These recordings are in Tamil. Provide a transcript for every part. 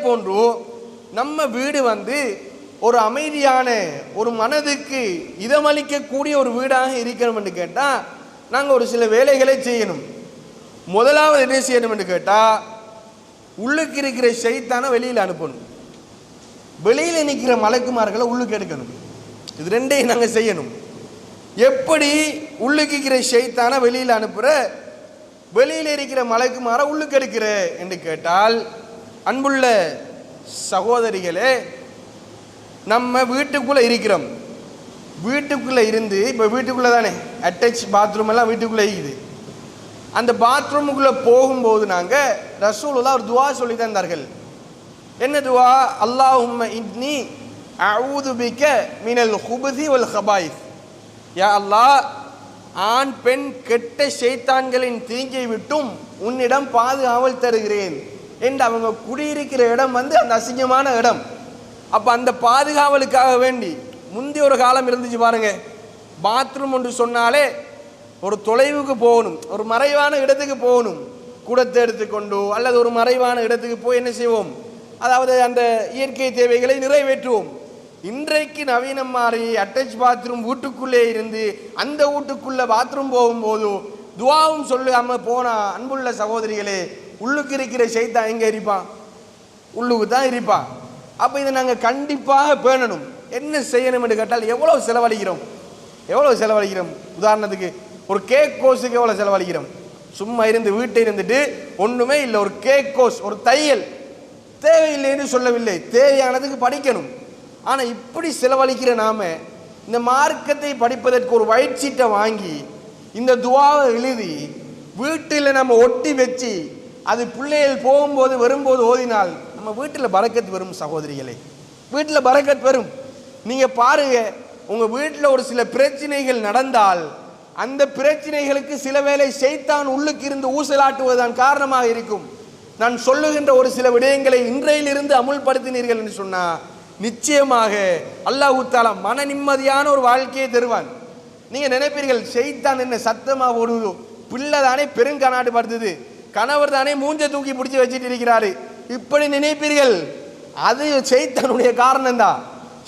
போன்று நம்ம வீடு ஒரு அமைதியான ஒரு மனதுக்கு இதமளிக்கக்கூடிய ஒரு வீடாக இருக்கணும் என்று கேட்டால் நாங்கள் ஒரு சில வேலைகளை செய்யணும். முதலாவது என்ன செய்யணும் என்று கேட்டால், உள்ளுக்கு இருக்கிற ஷைத்தானை வெளியில் அனுப்பணும். வெளியில் நிற்கிற மலக்குமார்களை உள்ளுக்கு எடுக்கணும். இது ரெண்டையும் நாங்கள் செய்யணும். எப்படி உள்ளுக்கு இருக்கிற ஷைத்தானை வெளியில் அனுப்புகிற, வெளியில் இருக்கிற மலக்குமாரை உள்ளுக்கு எடுக்கிற என்று கேட்டால், அன்புள்ள சகோதரிகளே, நம்ம வீட்டுக்குள்ளே இருக்கிறோம். வீட்டுக்குள்ளே இருந்து, இப்போ வீட்டுக்குள்ளே தானே அட்டாச் பாத்ரூம் எல்லாம் வீட்டுக்குள்ளே இருக்குது. அந்த பாத்ரூமுக்குள்ளே போகும்போது நாங்கள் ரசூலுல்லாஹ் ஒரு துவா சொல்லி தந்தார்கள். என்ன துவா? அல்லாஹும்ம இன்னி அஊது பிக மினல் ஹுபுதி வல் ஹபாயிஸ். யா அல்லாஹ், ஆண் பெண் கெட்ட ஷைத்தான்களின் தீங்கை விட்டும் உன்னிடம் பாதுகாவல் தருகிறேன் என்று அவங்க குடியிருக்கிற இடம் அந்த அசிங்கமான இடம். அப்போ அந்த பாதுகாவலுக்காக வேண்டி முந்தைய ஒரு காலம் இருந்துச்சு பாருங்க. பாத்ரூம் ஒன்று சொன்னாலே ஒரு தொலைவுக்கு போகணும், ஒரு மறைவான இடத்துக்கு போகணும். கூடத்தை எடுத்துக்கொண்டு அல்லது ஒரு மறைவான இடத்துக்கு போய் என்ன செய்வோம், அதாவது அந்த இயற்கை தேவைகளை நிறைவேற்றுவோம். இன்றைக்கு நவீனம் மாறி அட்டாச் பாத்ரூம் வீட்டுக்குள்ளே இருந்து அந்த வீட்டுக்குள்ளே பாத்ரூம் போகும்போது துவாவும் சொல்லாமல் போனா, அன்புள்ள சகோதரிகளே, உள்ளுக்கு இருக்கிற ஷைத்தான் எங்கே இருப்பான்? உள்ளுக்கு தான் இருப்பான். அப்போ இதை நாங்கள் கண்டிப்பாக பேணணும். என்ன செய்யணும் என்று கேட்டால், எவ்வளவு செலவழிக்கிறோம்? உதாரணத்துக்கு ஒரு கேக் கோர்ஸுக்கு எவ்வளோ செலவழிக்கிறோம்? சும்மா இருந்து வீட்டை இருந்துட்டு ஒன்றுமே இல்லை, ஒரு கேக் கோர்ஸ், ஒரு தையல் தேவையில்லை என்று சொல்லவில்லை, தேவையானதுக்கு படிக்கணும். ஆனால் இப்படி செலவழிக்கிற நாம இந்த மார்க்கத்தை படிப்பதற்கு ஒரு ஒயிட் ஷீட்டை வாங்கி இந்த துவாவை எழுதி வீட்டில் நம்ம ஒட்டி வச்சு அது பிள்ளைகள் போகும்போது வரும்போது ஓதினால் நம்ம வீட்டில் பரக்கத் வரும். சகோதரிகளே, வீட்டில் பரக்கத் வரும். நீங்கள் பாருங்க, உங்கள் வீட்டில் ஒரு சில பிரச்சனைகள் நடந்தால் அந்த பிரச்சனைகளுக்கு சில வேளை ஷைத்தான் உள்ளுக்கு இருந்து ஊசலாட்டுவதுதான் காரணமாக இருக்கும். நான் சொல்லுகின்ற ஒரு சில விடயங்களை இன்றையிலிருந்து அமுல்படுத்தினீர்கள் என்று சொன்னால் நிச்சயமாக அல்லாஹ் தஆலா மன நிம்மதியான ஒரு வாழ்க்கையை தருவான். நீங்கள் நினைப்பீர்கள், ஷைத்தான் என்ன சத்தமாக ஒரு பிள்ளை தானே பெருங்கனாட்டு படுத்துது, கணவர் தானே மூஞ்ச தூக்கி பிடிச்சி வச்சுட்டு இருக்கிறாரு, இப்படி நினைப்பீர்கள். அது ஷைத்தானுடைய காரணம் தான்.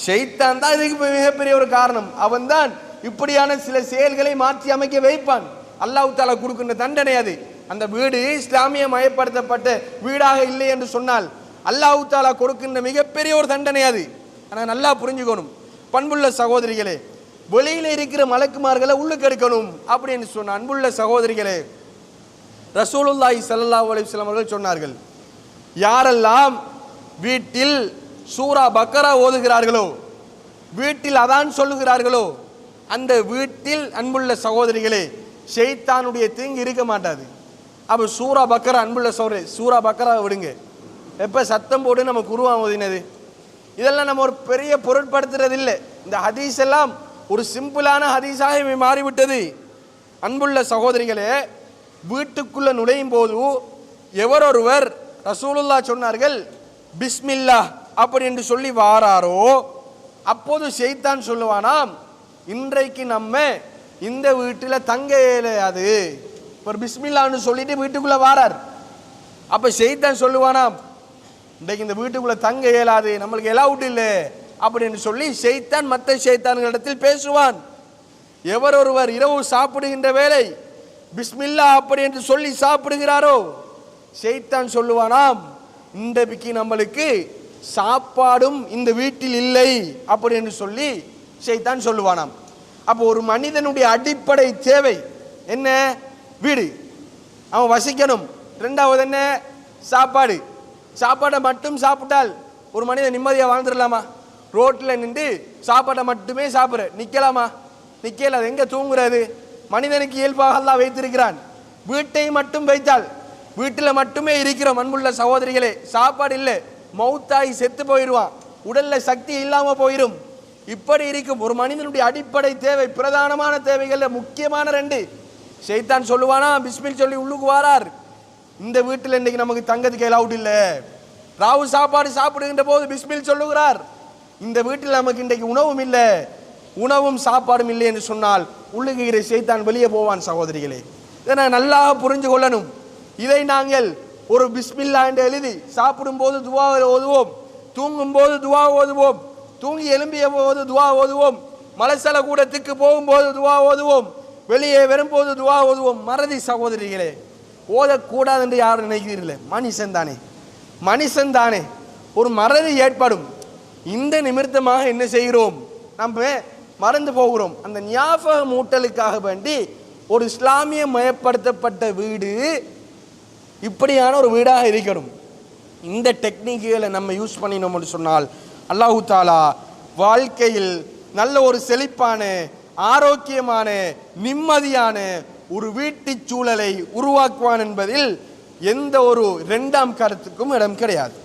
ஷைத்தான் தான் இதுக்கு மிகப்பெரிய ஒரு காரணம். அவன் தான் இப்படியான சில செயல்களை மாற்றி அமைக்க வைப்பான். அல்லாஹ் தஆலா கொடுக்கின்ற தண்டனை அது. அந்த வீடு இஸ்லாமிய மயப்படுத்தப்பட்ட வீடாக இல்லை என்று சொன்னால் அல்லாஹ் தஆலா கொடுக்கின்ற மிகப்பெரிய ஒரு தண்டனை அது. ஆனால் நல்லா புரிஞ்சுக்கணும் பண்புள்ள சகோதரிகளே, வெளியில் இருக்கிற மலக்குமார்களை உள்ளுக்கு எடுக்கணும் அப்படின்னு சொன்ன அன்புள்ள சகோதரிகளே, ரசூலுல்லாஹி ஸல்லல்லாஹு அலைஹி வஸல்லம் அவர்கள் சொன்னார்கள், யாரெல்லாம் வீட்டில் சூரா பக்கரா ஓதுகிறார்களோ, வீட்டில் அதான் சொல்லுகிறார்களோ, அந்த வீட்டில் அன்புள்ள சகோதரிகளே ஷைத்தானுடைய தீங்கு இருக்க மாட்டாது. அப்போ சூரா பக்கரா, அன்புள்ள சகோதரி, சூரா பக்கரா விடுங்க. எப்போ சத்தம் போட்டு நம்ம குர்ஆன் ஓதினது, இதெல்லாம் நம்ம ஒரு பெரிய பொருட்படுத்துறது இல்லை. இந்த ஹதீஸ் எல்லாம் ஒரு சிம்பிளான ஹதீஸாக மாறிவிட்டது. அன்புள்ள சகோதரிகளே, வீட்டுக்குள்ள நுழையும் போது எவரொருவர் ரசூலுல்லாஹ் சொன்னார்கள் பிஸ்மில்லா அப்படி என்று சொல்லி வாராரோ, அப்போது ஷைத்தான் சொல்லுவானாம், இன்றைக்கு நம்ம இந்த வீட்டில் தங்க இயலாது. ஒரு பிஸ்மில்லான்னு சொல்லிட்டு வீட்டுக்குள்ள வாரார். அப்ப ஷைத்தான் சொல்லுவானாம், இன்றைக்கு இந்த வீட்டுக்குள்ள தங்க இயலாது, நம்மளுக்கு எலவுட் இல்லை அப்படின்னு சொல்லி ஷைத்தான் மற்ற ஷைத்தான்களிடத்தில் பேசுவான். எவரொருவர் இரவு சாப்பிடுகின்ற வேளை பிஸ்மில்லா அப்படி என்று சொல்லி சாப்பிடுகிறாரோ, ஷைத்தான் சொல்லுவானாம், இன்றைக்கு நம்மளுக்கு சாப்பாடும் இந்த வீட்டில் இல்லை அப்படி என்று சொல்லி ஷைத்தான் சொல்லுவானாம். அப்போ ஒரு மனிதனுடைய அடிப்படை தேவை என்ன? வீடு, அவன் வசிக்கணும். ரெண்டாவது என்ன? சாப்பாடு. சாப்பாடை மட்டும் சாப்பிட்டால் ஒரு மனிதன் நிம்மதியாக வாழ்ந்துடலாமா? ரோட்டில் நின்று சாப்பாட்டை மட்டுமே சாப்பிட்ற நிற்கலாமா? நிற்கல. அது எங்கே தூங்குறது? மனிதனுக்கு இயல்பாக அல்லாஹ் வைத்திருக்கிறான். வீட்டை மட்டும் வைத்தால், வீட்டில் மட்டுமே இருக்கிறோம் அன்புள்ள சகோதரிகளே, சாப்பாடு இல்லை, மௌத்தாகி செத்து போயிடுவான், உடல்ல சக்தி இல்லாமல் போயிடும். இப்படி இருக்கும் ஒரு மனிதனுடைய அடிப்படை தேவை, பிரதானமான தேவைகளில் முக்கியமான ரெண்டு. ஷைத்தான் சொல்லுவானா, பிஸ்மில் சொல்லி உள்ளுக்கு வாரார், இந்த வீட்டில் இன்னைக்கு நமக்கு தங்கத்துக்கு அலவுட் இல்லை. ராவு சாப்பாடு சாப்பிடுகின்ற போது பிஸ்மில் சொல்லுகிறார், இந்த வீட்டில் நமக்கு இன்றைக்கு உணவும் இல்லை, உணவும் சாப்பாடும் இல்லை என்று சொன்னால் உள்ளுகிற ஷைத்தான் வெளியே போவான். சகோதரிகளே, இதை நான் நல்லா புரிஞ்சு கொள்ளணும். இதை நாங்கள் ஒரு பிஸ்மில்லா என்று எழுதி சாப்பிடும் போது துவா ஓதுவோம், தூங்கும் போது துவா ஓதுவோம், தூங்கி எழும்பிய போது துவா ஓதுவோம், மலசல கூடத்துக்கு போகும்போது துவா ஓதுவோம், வெளியே வரும்போது துவா ஓதுவோம். மறதி சகோதரிகளே, ஓதக்கூடாது என்று யாரும் நினைக்கிறீர்களே? மனுஷன் தானே, மனுஷன் தானே, ஒரு மறதி ஏற்படும். இந்த நிமித்தமாக என்ன செய்கிறோம்? நம்ம மறந்து போகிறோம். அந்த ஞாபக மூட்டலுக்காக வேண்டி ஒரு இஸ்லாமிய மயப்படுத்தப்பட்ட வீடு இப்படியான ஒரு வீடாக இருக்கணும். இந்த டெக்னிக்குகளை நம்ம யூஸ் பண்ணினோம்னு சொன்னால் அல்லாஹு தாலா வாழ்க்கையில் நல்ல ஒரு செழிப்பான, ஆரோக்கியமான, நிம்மதியான ஒரு வீட்டுச் சூழலை உருவாக்குவான் என்பதில் எந்த ஒரு இரண்டாம் கருத்துக்கும் இடம் கிடையாது.